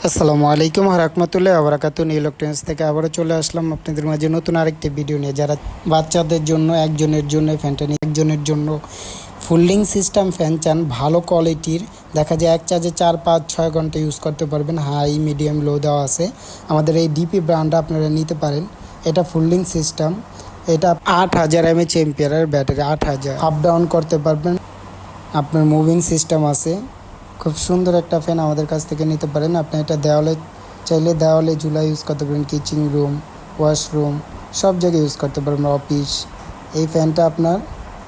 আসসালামু আলাইকুম রাহমাতুল্লাহি ওয়া বারাকাতুহু। ইলেকট্রনিক্স থেকে আবারও চলে আসলাম আপনাদের মাঝে নতুন আরেকটি ভিডিও নিয়ে। যারা বাচ্চাদের জন্য, একজনের জন্য ফ্যানটা নিয়ে, একজনের জন্য ফুলিং সিস্টেম ফ্যান চান ভালো কোয়ালিটির, দেখা যায় এক চার্জে 4, 5, 6 ঘন্টা ইউজ করতে পারবেন। হাই, মিডিয়াম, লো দেওয়া আছে। আমাদের এই ডিপি ব্র্যান্ডটা আপনারা নিতে পারেন। এটা ফুলিং সিস্টেম, এটা 8000 এমএএর ব্যাটারি, 8000 আপ ডাউন করতে পারবেন। আপনার মুভিং সিস্টেম আছে। খুব সুন্দর একটা ফ্যান আমাদের কাছ থেকে নিতে পারেন। আপনি এটা চাইলে দেওয়ালে ঝুলা ইউজ করতে পারেন, কিচেন রুম, ওয়াশরুম, সব জায়গায় ইউজ করতে পারবেন, অফিস। এই ফ্যানটা আপনার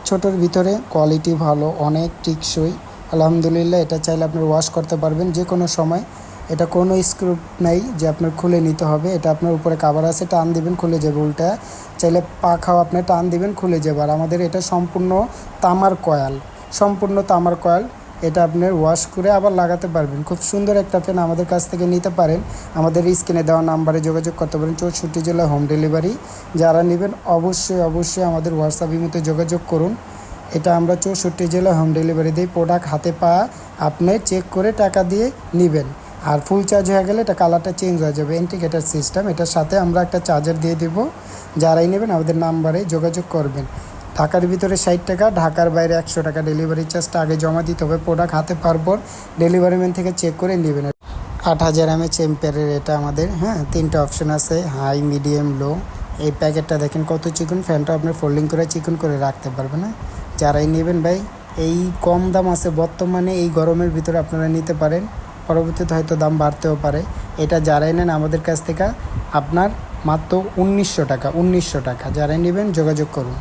ছোটোর ভিতরে কোয়ালিটি ভালো, অনেক টিকসই আলহামদুলিল্লাহ। এটা চাইলে আপনার ওয়াশ করতে পারবেন যে কোনো সময়। এটা কোনো স্ক্রু নেই যে আপনার খুলে নিতে হবে। এটা আপনার উপরে কাভার আছে, টান দিবেন খুলে যাবে। উল্টা চাইলে পাখাও আপনি টান দিবেন খুলে যাবে। আর আমাদের এটা সম্পূর্ণ তামার কয়েল, সম্পূর্ণ তামার কয়েল। এটা আপনার ওয়াশ করে আবার লাগাতে পারবেন। খুব সুন্দর একটা ফ্যান আমাদের কাছ থেকে নিতে পারেন। আমাদের স্ক্রিনে দেওয়া নাম্বারে যোগাযোগ করতে পারেন। 64 জেলা হোম ডেলিভারি। যারা নেবেন অবশ্যই আমাদের হোয়াটসঅ্যাপ ইমোতে যোগাযোগ করুন। এটা আমরা 64 জেলা হোম ডেলিভারি দিই। প্রোডাক্ট হাতে পাওয়া আপনি চেক করে টাকা দিয়ে নেবেন। আর ফুল চার্জ হয়ে গেলে এটা কালারটা চেঞ্জ হয়ে যাবে। ইন্ডিকেটার সিস্টেম, এটার সাথে আমরা একটা চার্জার দিয়ে দেব। যারাই নেবেন আমাদের নাম্বারে যোগাযোগ করবেন। ঢাকার ভিতরে 60 টাকা, ঢাকার বাইরে 100 টাকা ডেলিভারি চার্জটা আগে জমা দিতে হবে। প্রোডাক্ট হাতে পাওয়ার পর ডেলিভারি ম্যান থেকে চেক করে নেবেন। 8000 এমএএর এটা আমাদের, হ্যাঁ, 3টা অপশন আছে, হাই, মিডিয়াম, লো। এই প্যাকেটটা দেখেন কত চিকন। ফ্যানটা আপনি ফোল্ডিং করে চিকন করে রাখতে পারবেন। না যারাই নেবেন ভাই, এই কম দাম আছে বর্তমানে, এই গরমের ভিতরে আপনারা নিতে পারেন। পরবর্তীতে হয়তো দাম বাড়তেও পারে। এটা যারাই নেন আমাদের কাছ থেকে আপনার মাত্র 1900 টাকা, 1900 টাকা। যারাই নেবেন যোগাযোগ করুন।